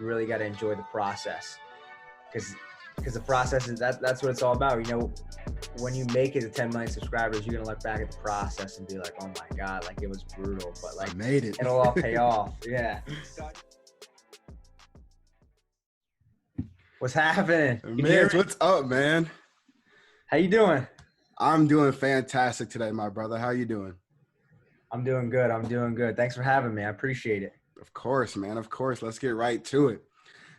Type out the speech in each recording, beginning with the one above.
You really got to enjoy the process because the process is that's what it's all about. When you make it to 10 million subscribers, you're gonna look back at the process and be like, oh my god, like it was brutal, but I like made it. it'll all pay off. Yeah. What's happening? Can you hear Mitch, me? what's up, man? How you doing? I'm doing fantastic today, my brother. How you doing? I'm doing good. I'm doing good. Thanks for having me. I appreciate it. Of course, man. Of course. Let's get right to it.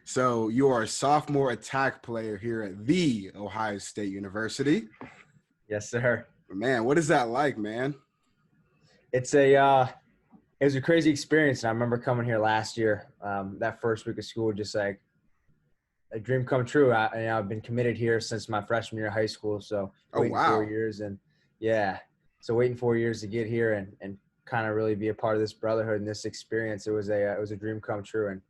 So you are a sophomore attack player here at the Ohio State University. Yes, sir. Man, what is that like, man? It's it was a crazy experience. And I remember coming here last year, that first week of school, just like a dream come true. I've been committed here since my freshman year of high school. So Oh, waiting 4 wow. years and yeah. So waiting 4 years to get here and kind of really be a part of this brotherhood and this experience. It was a dream come true. And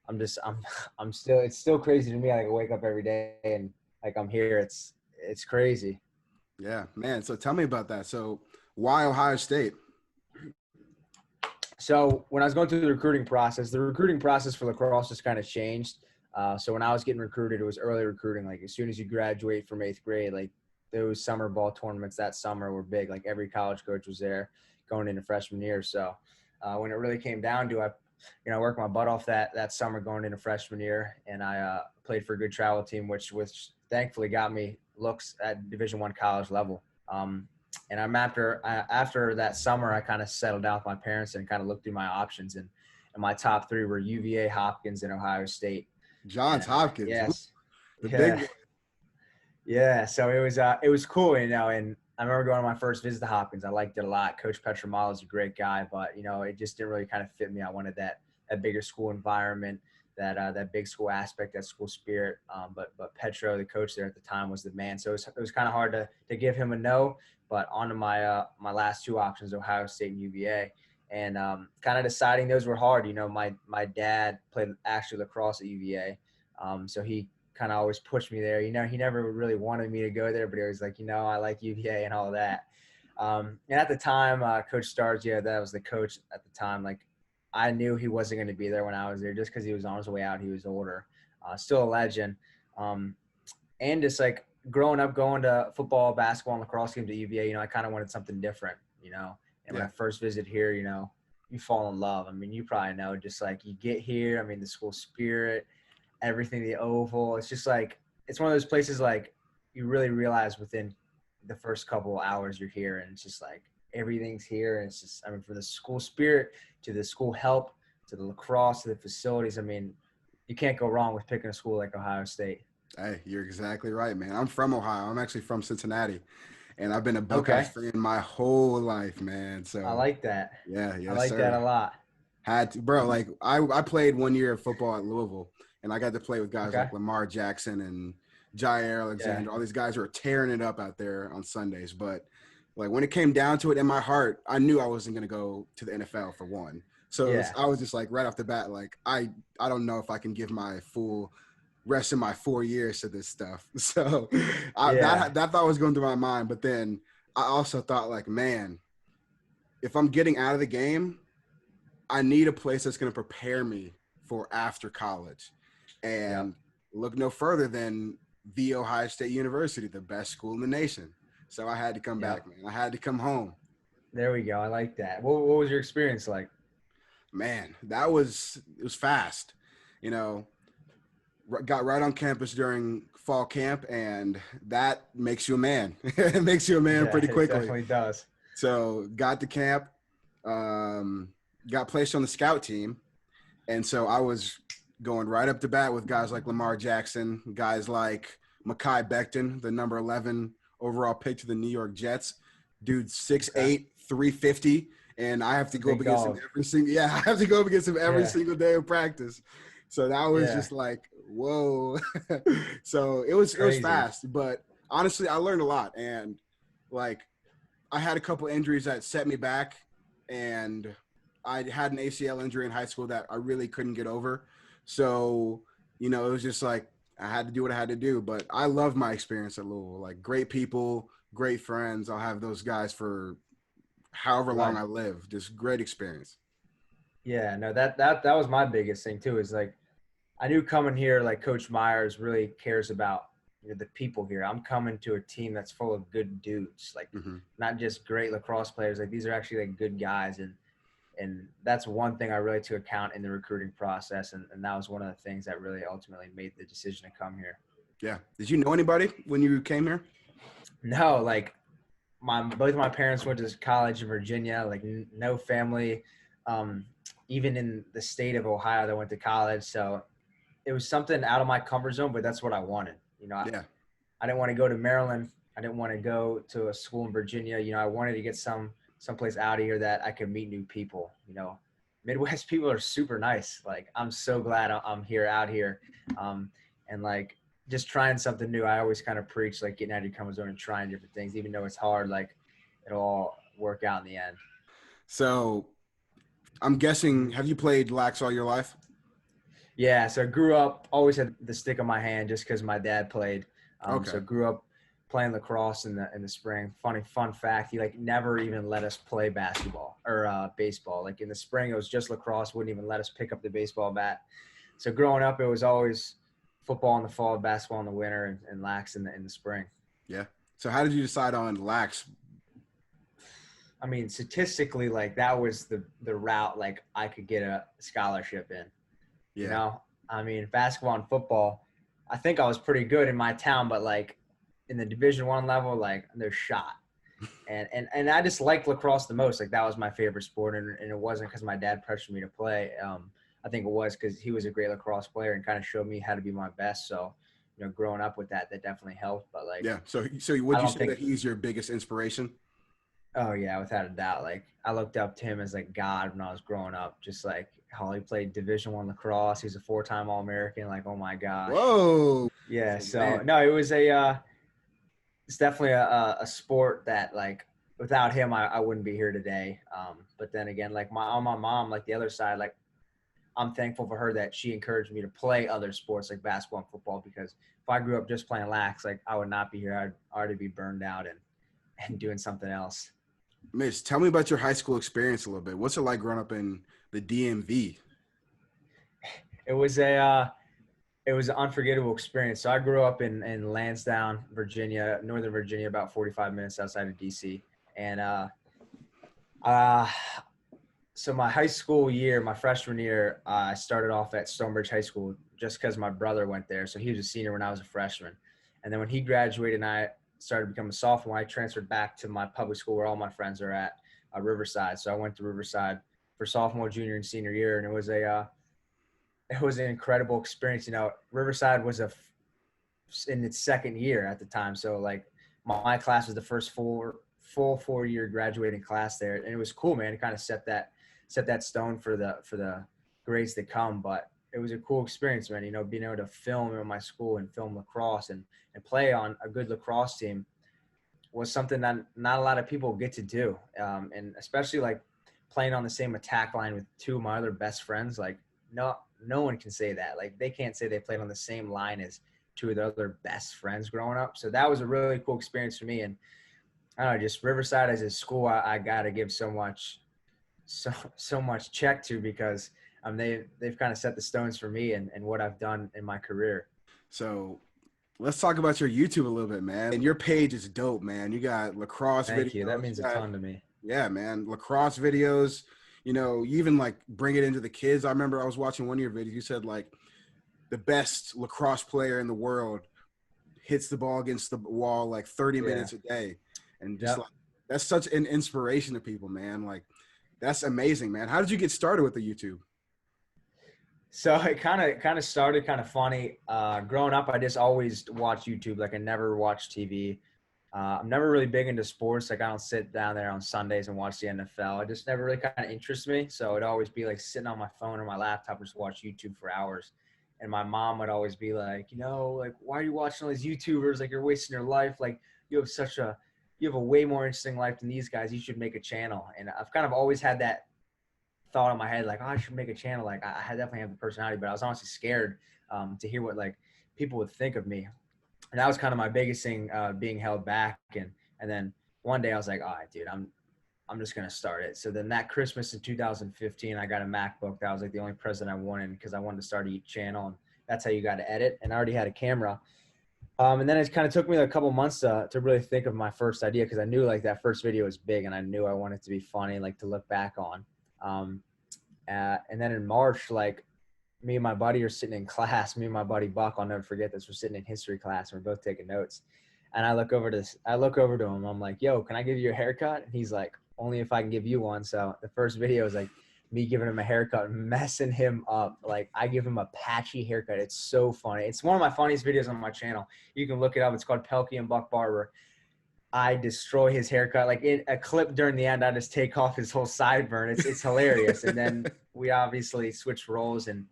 I'm still, it's still crazy to me. Like I wake up every day and like I'm here. It's crazy. Yeah, man. So tell me about that. So why Ohio State? So when I was going through the recruiting process for lacrosse just kind of changed. So when I was getting recruited, it was early recruiting. Like as soon as you graduate from 8th grade, like those summer ball tournaments that summer were big. Like every college coach was there going into freshman year. So when it really came down to it, I worked my butt off that summer going into freshman year, and I played for a good travel team, which thankfully got me looks at Division I college level. And after that summer, I kind of settled down with my parents and kind of looked through my options, and my top three were UVA, Hopkins, and Ohio State. Johns And Hopkins. Ooh, yes, the big yeah, boy. yeah. So it was cool, and I remember going on my first visit to Hopkins. I liked it a lot. Coach Petromalo is a great guy, but it just didn't really kind of fit me. I wanted that bigger school environment, that big school aspect, that school spirit. But Petro, the coach there at the time, was the man. So it was kind of hard to give him a no. But on to my last two options, Ohio State and UVA. And kind of deciding those were hard. My dad played actually lacrosse at UVA. So he kind of always pushed me there. He never really wanted me to go there, but he was like, I like UVA and all that. And at the time, Coach Stars, that was the coach at the time. Like, I knew he wasn't going to be there when I was there just because he was on his way out. He was older, still a legend. And just like growing up, going to football, basketball, and lacrosse games at UVA, I kind of wanted something different. And when Yeah. I first visited here, you fall in love. I mean, you probably know, just like you get here, I mean, the school spirit, everything, the oval, it's just like, it's one of those places like you really realize within the first couple of hours you're here, and it's just like everything's here. And it's just, I mean, from the school spirit to the school help to the lacrosse to the facilities, I mean, you can't go wrong with picking a school like Ohio State. Hey, you're exactly right, man. I'm from Ohio. I'm actually from Cincinnati, and I've been a Buckeyes Okay. fan my whole life, man. I So like that. yeah, I yes, like that sir. a lot. Had to, bro. Like I played 1 year of football at Louisville, and I got to play with guys Okay. like Lamar Jackson and Jair Yeah. Alexander. All these guys were tearing it up out there on Sundays. But like when it came down to it, in my heart, I knew I wasn't gonna go to the NFL for one. So Yeah. I was just like right off the bat, like I don't know if I can give my full rest of my 4 years to this stuff. So Yeah. that thought was going through my mind. But then I also thought like, man, if I'm getting out of the game, I need a place that's going to prepare me for after college. Yep. And look no further than the Ohio State University, the best school in the nation. So I had to come Yep. back, man. I had to come home. There we go. I like that. What was your experience like? Man, it was fast. You know, got right on campus during fall camp, and that makes you a man. It makes you a man Yeah, pretty it quickly. definitely does. So got to camp, got placed on the scout team, and so I was going right up to bat with guys like Lamar Jackson, guys like Mekhi Becton, the number 11 overall pick to the New York Jets. Dude, Okay. 6'8", 350, and I have to Some go up big against him dog. every single I have to go up against him every Yeah. single day of practice. So that was Yeah. just like, whoa. So it was Crazy. fast, but honestly, I learned a lot, and like I had a couple injuries that set me back, and I had an ACL injury in high school that I really couldn't get over. So, it was just like I had to do what I had to do. But I love my experience at Louisville. Like great people, great friends. I'll have those guys for however long I Life. live. Just great experience. Yeah, no, that was my biggest thing too, is like I knew coming here, like Coach Myers really cares about the people here. I'm coming to a team that's full of good dudes, like Hmm. not just great lacrosse players. Like these are actually like good guys, and that's one thing I really took account in the recruiting process, and that was one of the things that really ultimately made the decision to come here. Yeah. Did you know anybody when you came here? No, like both of my parents went to college in Virginia. Like no family, um, even in the state of Ohio, that went to college. So it was something out of my comfort zone, but that's what I wanted. Yeah. I didn't want to go to Maryland. I didn't want to go to a school in Virginia. I wanted to get someplace out of here that I could meet new people. Midwest people are super nice. Like I'm so glad I'm here out here, and like just trying something new. I always kind of preach like getting out of your comfort zone and trying different things, even though it's hard. Like it'll all work out in the end. So I'm guessing, have you played lax all your life? Yeah, so I grew up, always had the stick in my hand just because my dad played. So Okay. grew up playing lacrosse in the spring. Fun fact, he like never even let us play basketball or baseball. Like in the spring, it was just lacrosse. Wouldn't even let us pick up the baseball bat. So growing up, it was always football in the fall, basketball in the winter, and lax in the spring. Yeah. So how did you decide on lax? I mean, statistically, like that was the route like I could get a scholarship in. You Yeah. know, I mean, basketball and football, I think I was pretty good in my town, but like in the Division 1 level, like they're shot. And I just liked lacrosse the most. Like that was my favorite sport, and it wasn't because my dad pressured me to play. I think it was because he was a great lacrosse player and kind of showed me how to be my best. So, growing up with that definitely helped. But like, Yeah. So I would you don't say think. that he's your biggest inspiration? Oh yeah, without a doubt. Like I looked up to him as like God when I was growing up. Just like how he played Division 1 lacrosse. He's a 4-time All-American. Like, oh my gosh. Whoa. Yeah. So, So man. no, it's definitely a sport that like without him I wouldn't be here today. But then again, like my mom, like the other side, like I'm thankful for her that she encouraged me to play other sports like basketball and football, because if I grew up just playing lax, like I would not be here. I'd already be burned out and doing something else. Mitch, tell me about your high school experience a little bit. What's it like growing up in the DMV? It was a it was an unforgettable experience. So I grew up in Lansdowne, Virginia, Northern Virginia, about 45 minutes outside of DC. And uh, so my high school year, my freshman year, I started off at Stonebridge High School just because my brother went there. So he was a senior when I was a freshman. And then when he graduated and I started becoming a sophomore, I transferred back to my public school where all my friends are at, Riverside. So I went to Riverside for sophomore, junior, and senior year, and it was an incredible experience. Riverside was in its second year at the time, so like my class was the first full 4-year graduating class there, and it was cool, man. It kind of set that stone for the grades to come. But it was a cool experience, man. Being able to film in my school and film lacrosse and play on a good lacrosse team was something that not a lot of people get to do, and especially like playing on the same attack line with two of my other best friends. Like no one can say that. Like they can't say they played on the same line as two of their other best friends growing up. So that was a really cool experience for me. And I don't know, just Riverside as a school, I got to give so much check to, because they've kind of set the stones for me and what I've done in my career. So let's talk about your YouTube a little bit, man. And your page is dope, man. You got lacrosse Thank you. That videos. means a ton to me. Yeah, man, lacrosse videos. You even like bring it into the kids. I remember I was watching one of your videos. You said like the best lacrosse player in the world hits the ball against the wall like 30 Yeah. minutes a day. And just like Yep. that's such an inspiration to people, man. Like that's amazing, man. How did you get started with the YouTube? So it kind of started kind of funny. Growing up, I just always watched YouTube. Like I never watched TV. I'm never really big into sports. Like I don't sit down there on Sundays and watch the NFL. It just never really kind of interests me. So it'd always be like sitting on my phone or my laptop and just watch YouTube for hours. And my mom would always be like, like why are you watching all these YouTubers? Like you're wasting your life. Like you have you have a way more interesting life than these guys. You should make a channel. And I've kind of always had that thought in my head, like, oh, I should make a channel. Like I definitely have the personality, but I was honestly scared to hear what like people would think of me. And that was kind of my biggest thing, being held back. And then one day I was like, all right, dude, I'm just gonna start it. So then that Christmas in 2015, I got a MacBook. That was like the only present I wanted because I wanted to start a channel. And that's how you got to edit. And I already had a camera. And then it kind of took me a couple months to really think of my first idea, because I knew like that first video was big and I knew I wanted it to be funny, like to look back on. And then in March, like me and my buddy are sitting in class. Me and my buddy Buck, I'll never forget this. We're sitting in history class and we're both taking notes. And I look over to him. I'm like, yo, can I give you a haircut? And he's like, only if I can give you one. So the first video is like me giving him a haircut, messing him up. Like I give him a patchy haircut. It's so funny. It's one of my funniest videos on my channel. You can look it up. It's called Pehlke and Buck Barber. I destroy his haircut. Like in a clip during the end, I just take off his whole sideburn. It's hilarious. And then we obviously switched roles, and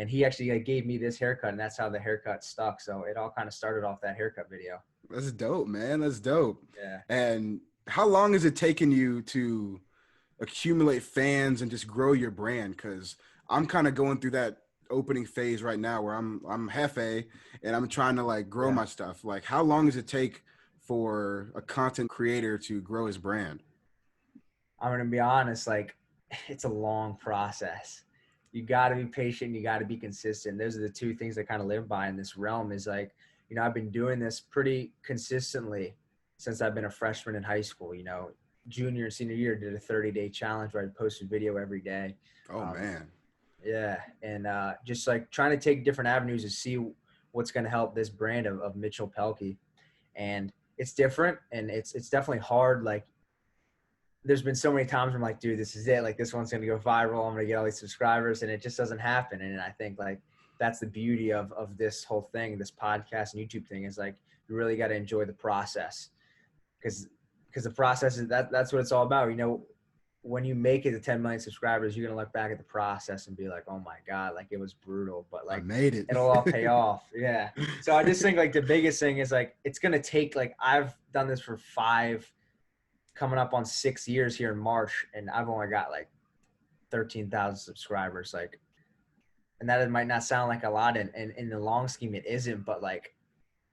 he actually gave me this haircut, and that's how the haircut stuck. So it all kind of started off that haircut video. That's dope, man. That's dope. Yeah. And how long has it taken you to accumulate fans and just grow your brand? Because I'm kind of going through that opening phase right now where I'm Jefe and I'm trying to like grow my stuff. Like, how long does it take for a content creator to grow his brand? I'm going to be honest, like it's a long process. You got to be patient. You got to be consistent. Those are the two things I kind of live by in this realm. Is like, you know, I've been doing this pretty consistently since I've been a freshman in high school. You know, junior and senior year, did a 30-day challenge where I posted video every day. Oh, man. Yeah. And just like trying to take different avenues to see what's going to help this brand of Mitchell Pehlke. And it's different, and it's definitely hard. Like, there's been so many times where I'm like, dude, this is it. Like, this one's going to go viral. I'm going to get all these subscribers, and it just doesn't happen. And I think like that's the beauty of this whole thing, this podcast and YouTube thing, is like, you really got to enjoy the process, because the process is that's what it's all about. You know, when you make it to 10 million subscribers, you're going to look back at the process and be like, oh my God, like it was brutal, but like I made it. It'll all pay off. Yeah. So I just think like the biggest thing is like, it's going to take, like, I've done this for coming up on 6 years here in March, and I've only got like 13,000 subscribers. Like, and that might not sound like a lot, and in the long scheme it isn't, but like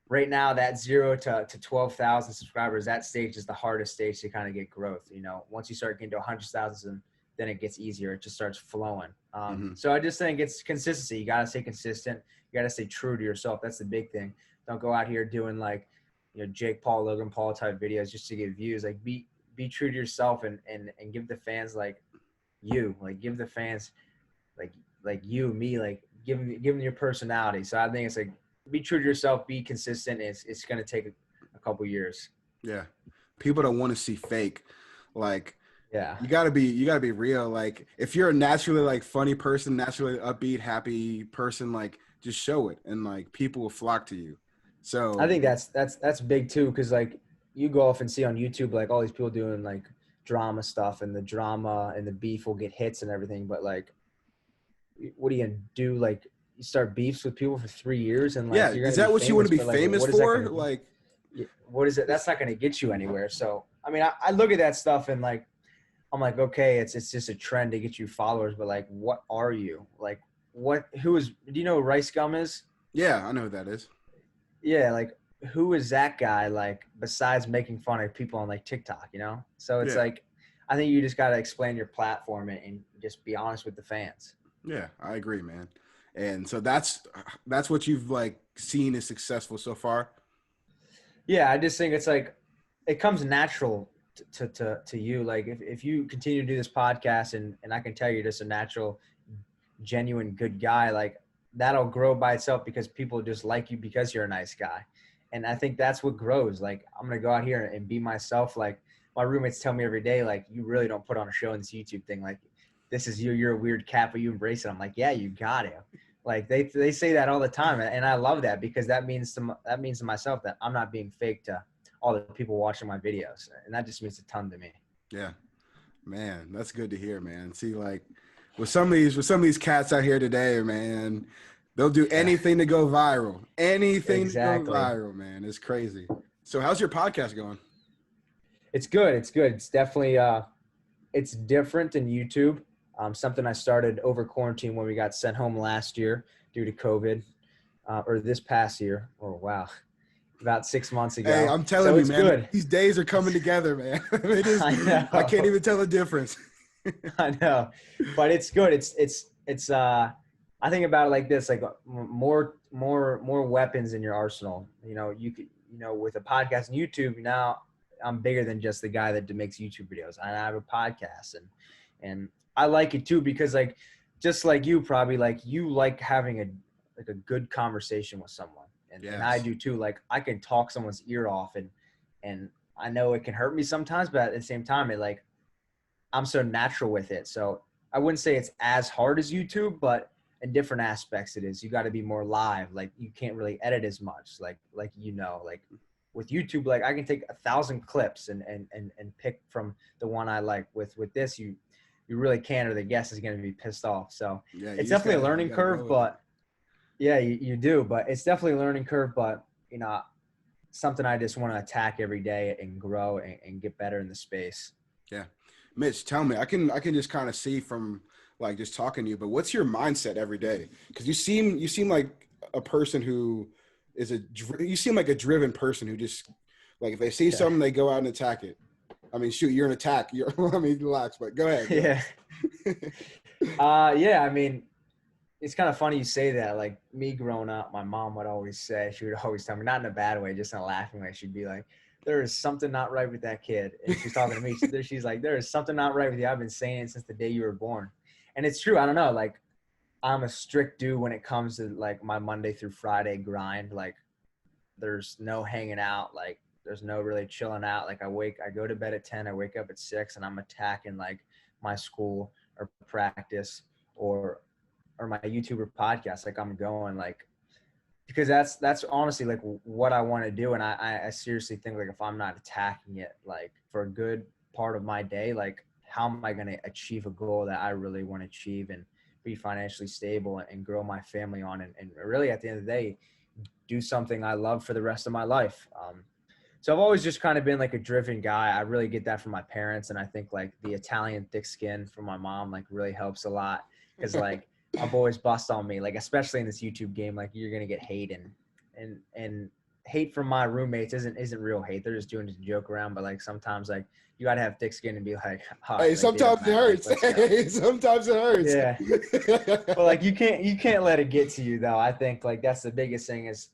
right now that 0 to 12,000 subscribers, that stage is the hardest stage to kind of get growth. You know, once you start getting to 100,000, then it gets easier. It just starts flowing. So I just think it's consistency. You got to stay consistent. You got to stay true to yourself. That's the big thing. Don't go out here doing like, you know, Jake Paul, Logan Paul type videos just to get views. Like be true to yourself and give the fans like you, like give the fans like you, me, like give them your personality. So I think it's like, be true to yourself, be consistent. It's going to take a couple years. Yeah. People don't want to see fake. Like, yeah, you gotta be real. Like, if you're a naturally like funny person, naturally upbeat, happy person, like just show it, and like people will flock to you. So I think that's big too, because like you go off and see on YouTube like all these people doing like drama stuff, and the drama and the beef will get hits and everything, but like, what are you gonna do? Like, you start beefs with people for 3 years, and like, yeah, you're is that what you want to be famous for? Like, what is it? That's not going to get you anywhere. So I mean, I look at that stuff and like, I'm like, okay, it's just a trend to get you followers, but like, what are you? Like, do you know who Rice Gum is? Yeah, I know who that is. Yeah, like, who is that guy, like, besides making fun of people on like TikTok, you know? So it's like, I think you just got to explain your platform and just be honest with the fans. Yeah, I agree, man. And so that's what you've like seen is successful so far. Yeah, I just think it's like, it comes natural to you. Like if you continue to do this podcast and I can tell you're just a natural, genuine, good guy, like that'll grow by itself because people just like you because you're a nice guy. And I think that's what grows. Like, I'm going to go out here and be myself. Like, my roommates tell me every day, like, you really don't put on a show in this YouTube thing. Like, this is you, you're a weird cat, but you embrace it. I'm like, yeah, you got to. Like, they say that all the time. And I love that, because that means to myself that I'm not being fake to all the people watching my videos. And that just means a ton to me. Yeah, man, that's good to hear, man. See, like with some of these cats out here today, man, they'll do anything to go viral. Anything to go viral, man. It's crazy. So how's your podcast going? It's good. It's good. It's definitely, it's different than YouTube. Something I started over quarantine when we got sent home last year due to COVID, or this past year. Oh, wow. About 6 months ago. Hey, I'm telling you, man, good. These days are coming together, man. I know. I can't even tell the difference. I know, but it's good. It's I think about it like this, like more weapons in your arsenal. You know, you could, you know, with a podcast and YouTube now, I'm bigger than just the guy that makes YouTube videos. I have a podcast, and I like it too because like just like you probably like you like having a good conversation with someone, and I Yes. do too. Like I can talk someone's ear off, and I know it can hurt me sometimes, but at the same time, it like I'm so natural with it. So I wouldn't say it's as hard as YouTube, but in different aspects it is. You got to be more live. Like you can't really edit as much. Like you know, like with YouTube, like I can take 1,000 clips and pick from the one I like. With this, you really can't, or the guest is going to be pissed off. So Yeah, it's you just definitely a gotta learning go curve, with it. but yeah, you do. But it's definitely a learning curve. But you know, something I just want to attack every day and grow and get better in the space. Yeah. Mitch, tell me, I can just kind of see from like just talking to you, but what's your mindset every day? Because you seem like a person who you seem like a driven person who just like if they see Yeah. something, they go out and attack it. I mean, shoot, you're an attack. You're I mean, relax, but go ahead, go Yeah. ahead. Yeah, I mean, it's kind of funny you say that. Like me growing up, my mom would always say, she would always tell me, not in a bad way, just in a laughing way. She'd be like, there is something not right with that kid. And she's talking to me. She's like, there is something not right with you. I've been saying it since the day you were born. And it's true. I don't know. Like I'm a strict dude when it comes to like my Monday through Friday grind. Like there's no hanging out. Like there's no really chilling out. Like I go to bed at 10, I wake up at 6 and I'm attacking like my school or practice or my YouTuber podcast. Like I'm going like, because that's honestly like what I want to do. And I seriously think like if I'm not attacking it, like for a good part of my day, like how am I going to achieve a goal that I really want to achieve and be financially stable and grow my family on and really at the end of the day, do something I love for the rest of my life. So I've always just kind of been like a driven guy. I really get that from my parents. And I think like the Italian thick skin from my mom, like really helps a lot. Cause like my boys bust on me, like, especially in this YouTube game, like you're going to get hate and hate from my roommates isn't real hate. They're just doing it to joke around. But like, sometimes like you got to have thick skin and be like, all Hey, right, like they don't sometimes it matter. Like, hurts. let's go. Hey, sometimes it hurts. Yeah. But like, you can't let it get to you though. I think like that's the biggest thing is,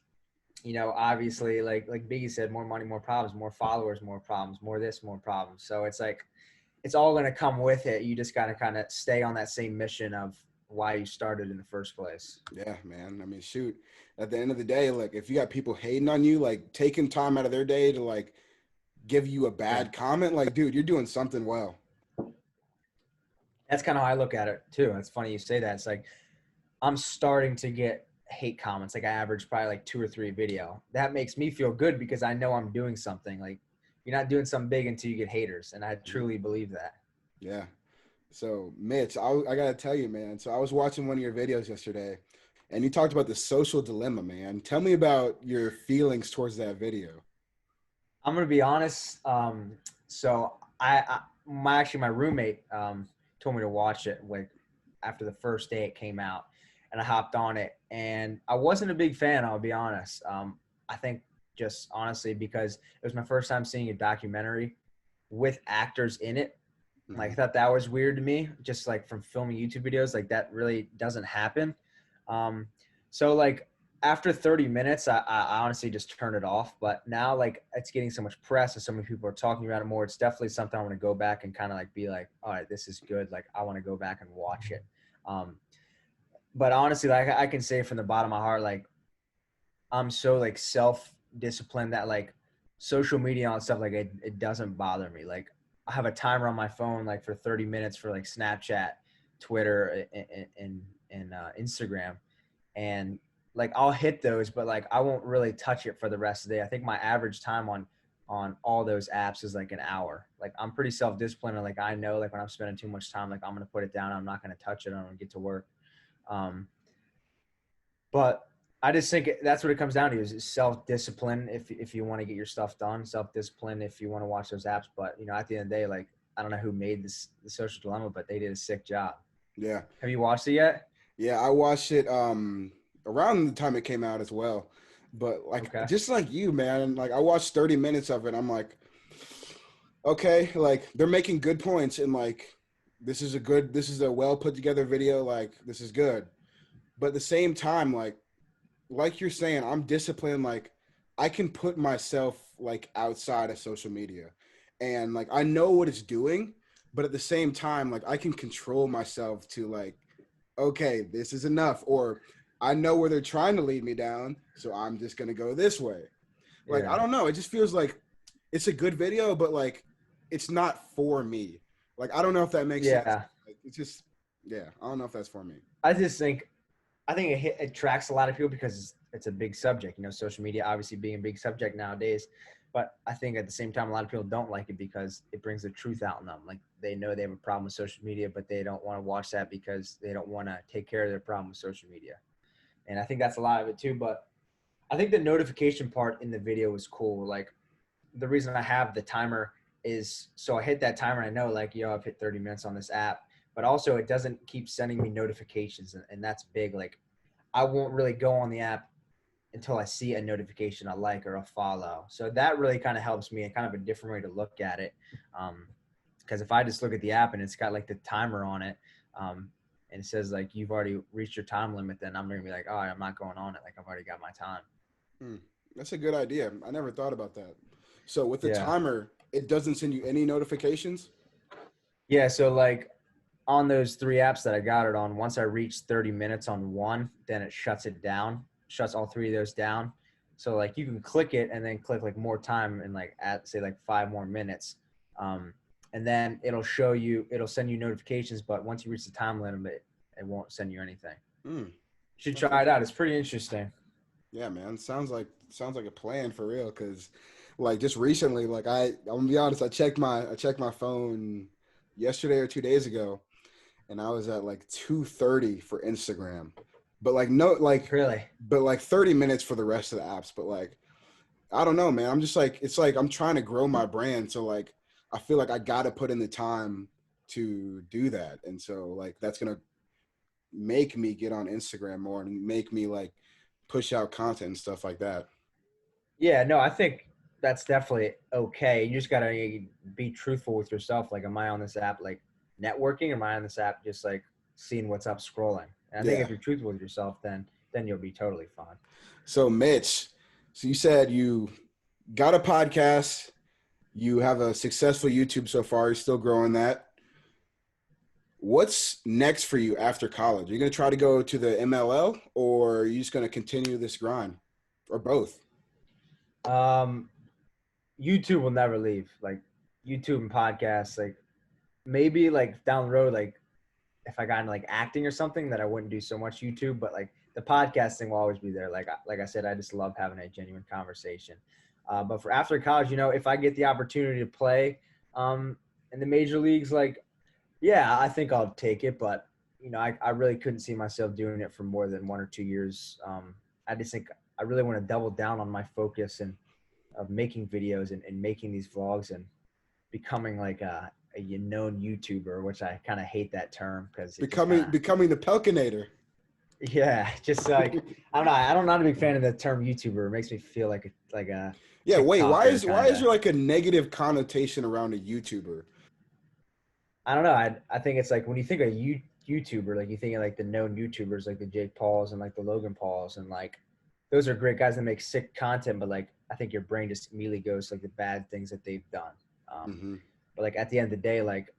you know, obviously like Biggie said, more money, more problems, more followers, more problems, more this, more problems. So it's like, it's all going to come with it. You just got to kind of stay on that same mission of why you started in the first place. Yeah, man. I mean, shoot. At the end of the day, like if you got people hating on you, like taking time out of their day to like give you a Yeah. bad comment, like, dude, you're doing something well. That's kind of how I look at it too. It's funny you say that. It's like, I'm starting to get hate comments. Like I average probably like 2 or 3 a video. That makes me feel good because I know I'm doing something. Like you're not doing something big until you get haters. And I Mhm. truly believe that. Yeah. So, Mitch, I got to tell you, man. So, I was watching one of your videos yesterday and you talked about the social dilemma, man. Tell me about your feelings towards that video. I'm going to be honest. So my roommate, told me to watch it like after the first day it came out and I hopped on it and I wasn't a big fan. I'll be honest. I think just honestly, because it was my first time seeing a documentary with actors in it. Like I Mhm. thought that was weird to me, just like from filming YouTube videos, like that really doesn't happen. Um, so like after 30 minutes, I honestly just turned it off. But now like it's getting so much press and so many people are talking about it more. It's definitely something I want to go back and kind of like be like, all right, this is good. Like I want to go back and watch it. Um, but honestly, like I can say from the bottom of my heart, like I'm so like self-disciplined that like social media and stuff like it doesn't bother me. Like I have a timer on my phone like for 30 minutes for like Snapchat, Twitter, and Instagram, and like I'll hit those, but like I won't really touch it for the rest of the day. I think my average time on all those apps is like an hour. Like I'm pretty self-disciplined and like I know like when I'm spending too much time, like I'm gonna put it down. I'm not gonna touch it. I'm gonna get to work. Um, but I just think that's what it comes down to is self-discipline. If you want to get your stuff done, self-discipline. If you want to watch those apps, but you know, at the end of the day, like I don't know who made the social dilemma, but they did a sick job. Yeah. Have you watched it yet? Yeah, I watched it around the time it came out as well. But like Okay. just like you, man, like I watched 30 minutes of it. I'm like, okay, like they're making good points and like this is a well put together video, like this is good. But at the same time, like you're saying, I'm disciplined. Like I can put myself like outside of social media, and like I know what it's doing, but at the same time, like I can control myself to like, okay, this is enough, or I know where they're trying to lead me down, so I'm just gonna go this way. Like I Yeah. don't know, it just feels like it's a good video, but like it's not for me. Like I don't know if that makes sense. Yeah. Like, it's just yeah, I don't know if that's for me. I just think it attracts a lot of people because it's a big subject. You know, social media obviously being a big subject nowadays. But I think at the same time, a lot of people don't like it because it brings the truth out in them. Like they know they have a problem with social media, but they don't want to watch that because they don't want to take care of their problem with social media. And I think that's a lot of it too. But I think the notification part in the video was cool. Like the reason I have the timer is so I hit that timer and I know like, I've hit 30 minutes on this app, but also it doesn't keep sending me notifications. And that's big. Like I won't really go on the app until I see a notification I like or a follow. So that really kind of helps me and kind of a different way to look at it. Because if I just look at the app and it's got like the timer on it, and it says like you've already reached your time limit, then I'm gonna be like, oh, I'm not going on it. Like I've already got my time. Hmm. That's a good idea. I never thought about that. So with the Yeah. timer, it doesn't send you any notifications? Yeah. So like on those three apps that I got it on, once I reach 30 minutes on one, then it shuts it down, shuts all three of those down. So like you can click it and then click like more time and like add say like 5 more minutes. Um, and then it'll send you notifications, but once you reach the time limit, it won't send you anything. Hmm. You should That's try it out. interesting. It's pretty interesting. Yeah, man. Sounds like a plan for real. Cause like just recently, like I'm gonna be honest, I checked my phone yesterday or 2 days ago, and I was at like 2:30 for Instagram. But like no like Really? but like 30 minutes for the rest of the apps. But like I don't know, man. I'm just like it's like I'm trying to grow my brand. So like I feel like I gotta put in the time to do that. And so like that's gonna make me get on Instagram more and make me like push out content and stuff like that. Yeah, no, I think that's definitely okay. You just gotta be truthful with yourself. Like, am I on this app like networking? Or am I on this app just like seeing what's up scrolling? And I think Yeah. if you're truthful with yourself, then you'll be totally fine. So Mitch, so you said you got a podcast, you have a successful YouTube so far, you're still growing that. What's next for you after college? Are you going to try to go to the MLL or are you just going to continue this grind or both? Um, YouTube will never leave. Like YouTube and podcasts, like maybe like down the road, like if I got into like acting or something, that I wouldn't do so much YouTube, but like the podcasting will always be there. Like I said, I just love having a genuine conversation. But for after college, if I get the opportunity to play in the major leagues, like yeah, I think I'll take it. But I really couldn't see myself doing it for more than 1 or 2 years. I just think I really want to double down on my focus and of making videos and making these vlogs and becoming like a known YouTuber, which I kind of hate that term because it just kind Becoming of, becoming the Pelkinator. yeah, just like, I don't know. I'm not a big fan of the term YouTuber. It makes me feel like a Yeah, wait, why TikToker is why kind is of. there like a negative connotation around a YouTuber? I don't know. I think it's like when you think of YouTuber, like you think of like the known YouTubers, like the Jake Pauls and like the Logan Pauls, and like those are great guys that make sick content. But like I think your brain just immediately goes to like the bad things that they've done. Um, Hmm. but like at the end of the day, like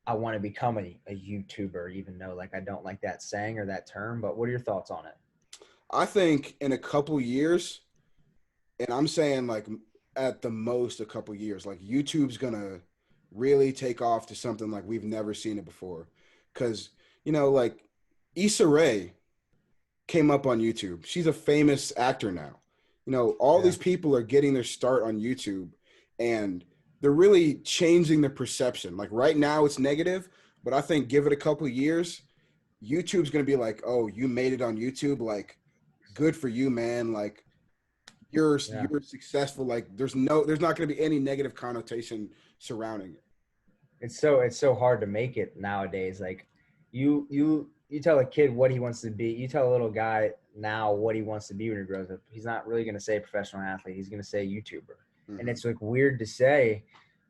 I want to become a YouTuber, even though like I don't like that saying or that term. But what are your thoughts on it? I think in a couple years, and I'm saying like at the most a couple years, like YouTube's gonna really take off to something like we've never seen it before. Cause, like Issa Rae came up on YouTube. She's a famous actor now. All Yeah. these people are getting their start on YouTube and they're really changing the perception. Like right now it's negative, but I think give it a couple years, YouTube's gonna be like, oh, you made it on YouTube, like good for you, man. Like Yeah. you're successful. Like there's not going to be any negative connotation surrounding it. It's so hard to make it nowadays. Like you tell a kid what he wants to be. You tell a little guy now what he wants to be when he grows up. He's not really going to say professional athlete. He's going to say YouTuber. And Hmm. it's like weird to say,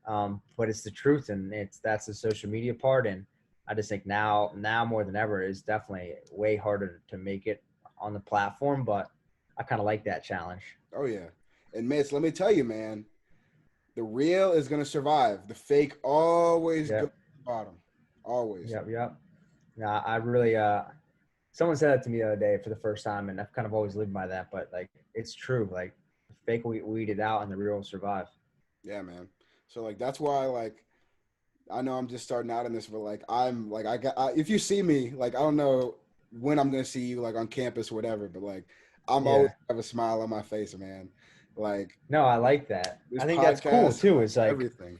but it's the truth. And that's the social media part. And I just think now more than ever is definitely way harder to make it on the platform, but I kind of like that challenge. Oh yeah. And Mitch, let me tell you, man, the real is gonna survive. The fake always goes Yep. to the bottom. Always. Yep. Yep. Now I really, someone said that to me the other day for the first time, and I've kind of always lived by that, but like, it's true. Like, the fake will weed it out and the real will survive. Yeah, man. So like that's why like I know I'm just starting out in this, but like I'm like if you see me, like I don't know when I'm gonna see you like on campus or whatever, but like I'm always Yeah. have a smile on my face, man. Like No, I like that. this I think that's cool podcast, too. like It's like, everything.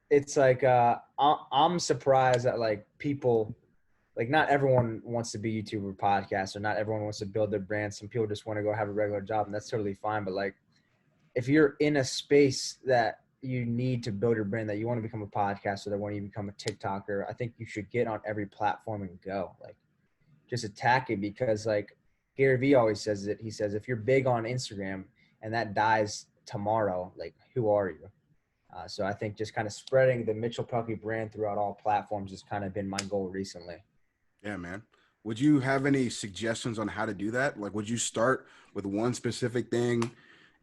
it's like, I'm surprised that like people, like not everyone wants to be YouTuber podcast, or not everyone wants to build their brand. Some people just want to go have a regular job, and that's totally fine. But like, if you're in a space that you need to build your brand, that you want to become a podcaster, that want you to become a TikToker, I think you should get on every platform and go. Like, just attack it, because like Gary Vee always says it. He says, if you're big on Instagram and that dies tomorrow, like, who are you? So I think just kind of spreading the Mitchell Pehlke brand throughout all platforms has kind of been my goal recently. Yeah, man. Would you have any suggestions on how to do that? Like, would you start with one specific thing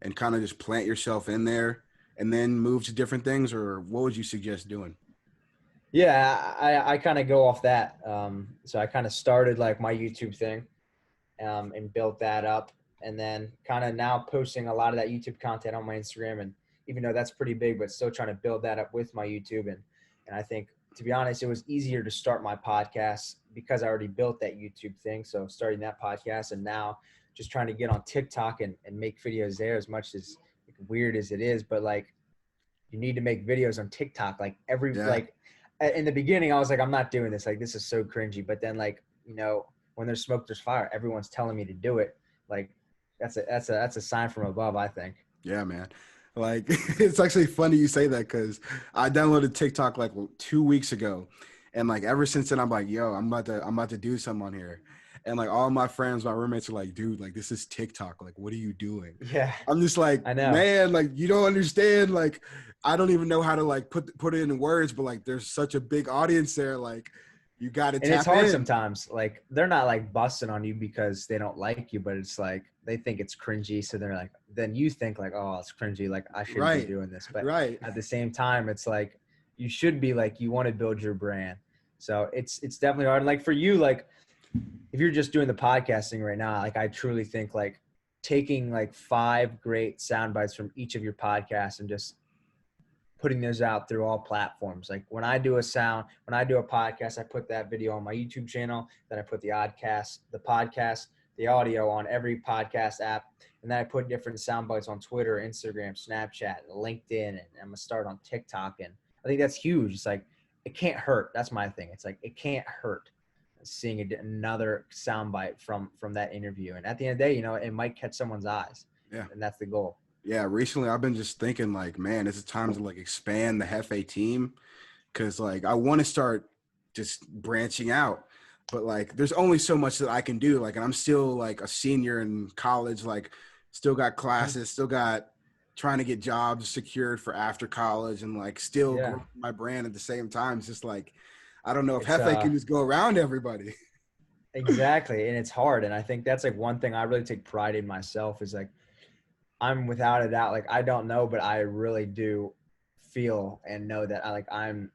and kind of just plant yourself in there and then move to different things, or what would you suggest doing? Yeah, I kind of go off that. So I kind of started like my YouTube thing, and built that up. And then kind of now posting a lot of that YouTube content on my Instagram. And even though that's pretty big, but still trying to build that up with my YouTube. And I think, to be honest, it was easier to start my podcast because I already built that YouTube thing. So starting that podcast, and now just trying to get on TikTok and make videos there, as much as weird as it is. But like, you need to make videos on TikTok. Like, Yeah, like in the beginning, I was like, I'm not doing this. Like, this is so cringy. But then, like, when there's smoke, there's fire. Everyone's telling me to do it. Like, that's a sign from above, I think. yeah, man. Like, it's actually funny you say that because I downloaded TikTok like 2 weeks ago, and like ever since then, I'm like, yo, I'm about to do something on here, and like all my friends, my roommates are like, dude, like this is TikTok. Like, what are you doing? Yeah, I'm just like, I know. man, like you don't understand. Like, I don't even know how to like put it in words, but like there's such a big audience there. Like, you got to And it's tap hard in. sometimes. Like, they're not like busting on you because they don't like you, but it's like they think it's cringy. So they're like, then you think like, oh, it's cringy. Like, I shouldn't be Right, doing this. But right. at the same time, it's like, you should be like, you want to build your brand. So it's definitely hard. And like for you, like, if you're just doing the podcasting right now, like, I truly think like taking like 5 great sound bites from each of your podcasts and just putting those out through all platforms. Like, when I do a podcast, I put that video on my YouTube channel. Then I put the podcast, the audio on every podcast app. And then I put different sound bites on Twitter, Instagram, Snapchat, LinkedIn, and I'm gonna start on TikTok. And I think that's huge. It's like, it can't hurt. That's my thing. It's like, it can't hurt seeing another soundbite from that interview. And at the end of the day, it might catch someone's eyes, Yeah. and that's the goal. Yeah, recently I've been just thinking like, man, it's time to like expand the Hefe team because like I want to start just branching out, but like there's only so much that I can do. Like, and I'm still like a senior in college, like still got classes, still got trying to get jobs secured for after college, and like still Yeah, growing my brand at the same time. It's just like I don't know if it's Hefe can just go around everybody. exactly, and it's hard. And I think that's like one thing I really take pride in myself is like, I'm without a doubt, like, I don't know, but I really do feel and know that I'm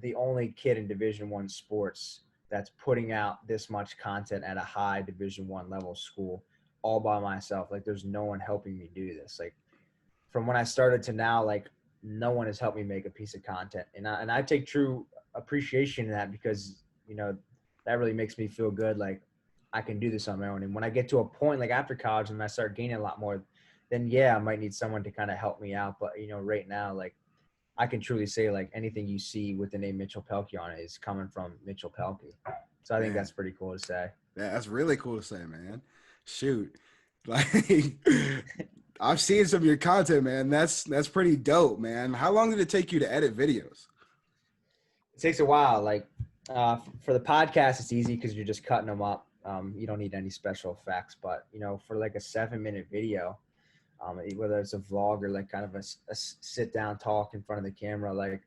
the only kid in Division I sports that's putting out this much content at a high Division I level school all by myself. Like, there's no one helping me do this. Like, from when I started to now, like, no one has helped me make a piece of content. And I take true appreciation in that, because, that really makes me feel good. Like, I can do this on my own. And when I get to a point like after college and I start gaining a lot more, then yeah, I might need someone to kind of help me out. But, right now, like, I can truly say like anything you see with the name Mitchell Pehlke on it is coming from Mitchell Pehlke. So I think Man, that's pretty cool to say. yeah, that's really cool to say, man. Shoot. Like I've seen some of your content, man. That's pretty dope, man. How long did it take you to edit videos? It takes a while. Like, for the podcast, it's easy because you're just cutting them up. You don't need any special effects. But, for like a 7-minute video, whether it's a vlog or like kind of a sit down talk in front of the camera, like,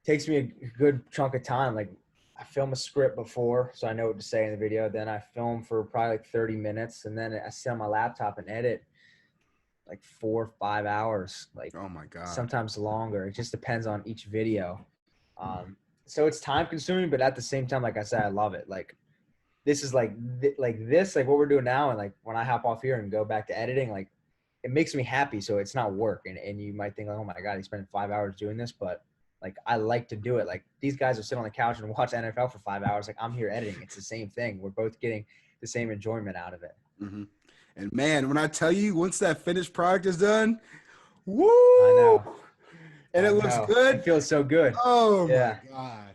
takes me a good chunk of time. Like I film a script before, so I know what to say in the video. Then I film for probably like 30 minutes, and then I sit on my laptop and edit like 4 or 5 hours, like Oh my God. sometimes longer. It just depends on each video. So it's time consuming, but at the same time, like I said, I love it. Like this is like like what we're doing now, and like when I hop off here and go back to editing, like it makes me happy. So it's not work, and you might think like, oh my God, he's spending 5 hours doing this, but like I like to do it. Like these guys will sit on the couch and watch NFL for 5 hours. Like I'm here editing. It's the same thing. We're both getting the same enjoyment out of it. Mm-hmm. And man, when I tell you, once that finished product is done, woo! I know. And I it looks know. good. It feels so good. Oh Yeah. my God.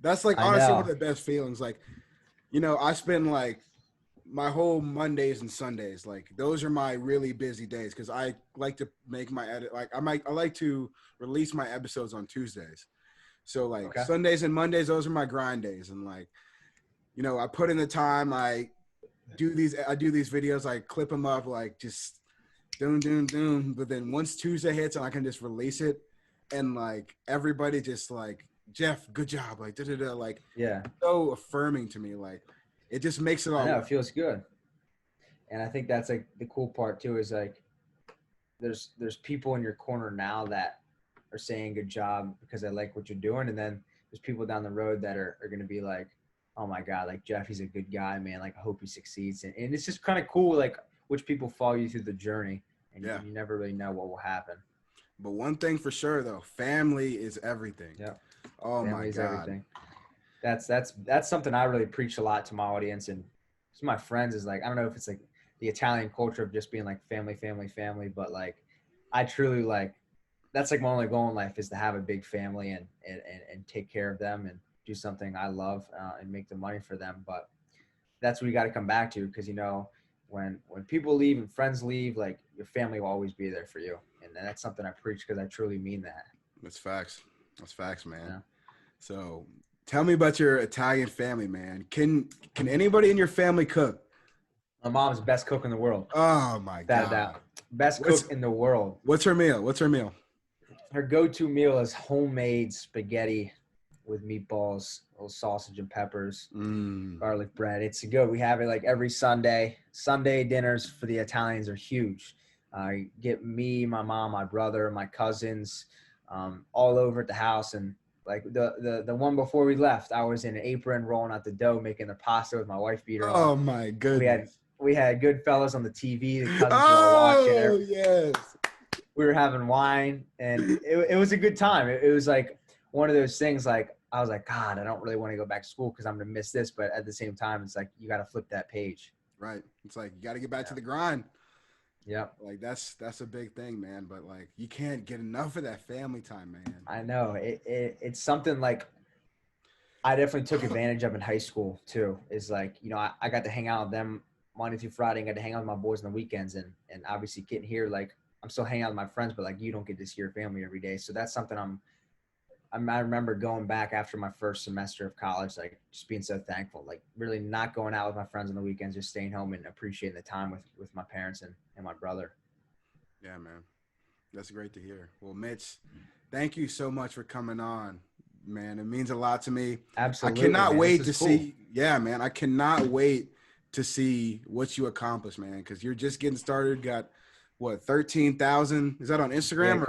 That's like I honestly one know. of the best feelings. Like, I spend like my whole Mondays and Sundays, like those are my really busy days because I like to make my edit. Like I like to release my episodes on Tuesdays. So like Okay. Sundays and Mondays, those are my grind days. And like, I put in the time, I do these videos, I clip them up, like just doom. But then once Tuesday hits and I can just release it, and like everybody just like, Jeff, good job, like like Yeah. so affirming to me, like it just makes it all I know. work. It feels good. And I think that's like the cool part too, is like there's people in your corner now that are saying good job because I like what you're doing. And then there's people down the road that are going to be like, oh my God, like Jeff, he's a good guy, man. Like I hope he succeeds. And it's just kind of cool, like which people follow you through the journey, and Yeah. you never really know what will happen. But one thing for sure though, family is everything. Yeah. Oh Family my is God. everything. That's something I really preach a lot to my audience and to my friends, is like, I don't know if it's like the Italian culture of just being like family, but like I truly like, that's like my only goal in life, is to have a big family and take care of them and do something I love and make the money for them. But that's what you got to come back to, because when people leave and friends leave, like your family will always be there for you, and that's something I preach because I truly mean that. That's facts. That's facts, man. Yeah. So tell me about your Italian family, man. Can anybody in your family cook? My mom's the best cook in the world. Oh my Without a God. doubt. Best cook in the world. What's her meal? Her go-to meal is homemade spaghetti with meatballs, little sausage and peppers, garlic bread. It's good. We have it like every Sunday. Sunday dinners for the Italians are huge. Get me, my mom, my brother, my cousins, all over at the house. And like the one before we left, I was in an apron rolling out the dough, making the pasta with my wife beater on. Oh my goodness. We had Goodfellas on the TV. The cousins were all watching. Oh yes. We were having wine, and it was a good time. It was like one of those things, like I was like, God, I don't really want to go back to school because I'm going to miss this. But at the same time, it's like, you got to flip that page. Right. It's like, you got to get back to the grind. Yep. Like that's a big thing, man. But like, you can't get enough of that family time, man. I know it's something like I definitely took advantage of in high school too, is like, I got to hang out with them Monday through Friday, and got to hang out with my boys on the weekends. And obviously getting here, like I'm still hanging out with my friends, but like you don't get to see your family every day. So that's something I remember going back after my first semester of college, like just being so thankful, like really not going out with my friends on the weekends, just staying home and appreciating the time with my parents and my brother. Yeah, man. That's great to hear. Well, Mitch, thank you so much for coming on, man. It means a lot to me. Absolutely. I cannot wait to cool. see. Yeah, man. I cannot wait to see what you accomplish, man, because you're just getting started. Got what, 13,000? Is that on Instagram? Yeah,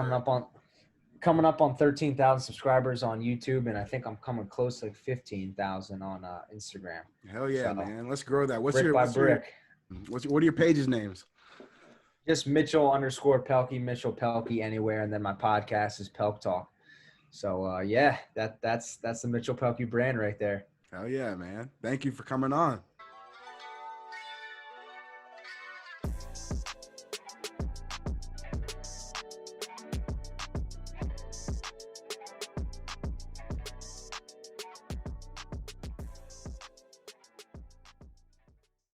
coming up on 13,000 subscribers on YouTube, and I think I'm coming close to like 15,000 on Instagram. Hell yeah, so, man. Let's grow that. What are your pages' names? Just Mitchell_Pehlke, Mitchell Pehlke anywhere, and then my podcast is Pehlke Talk. So yeah, that's the Mitchell Pehlke brand right there. Hell yeah, man. Thank you for coming on.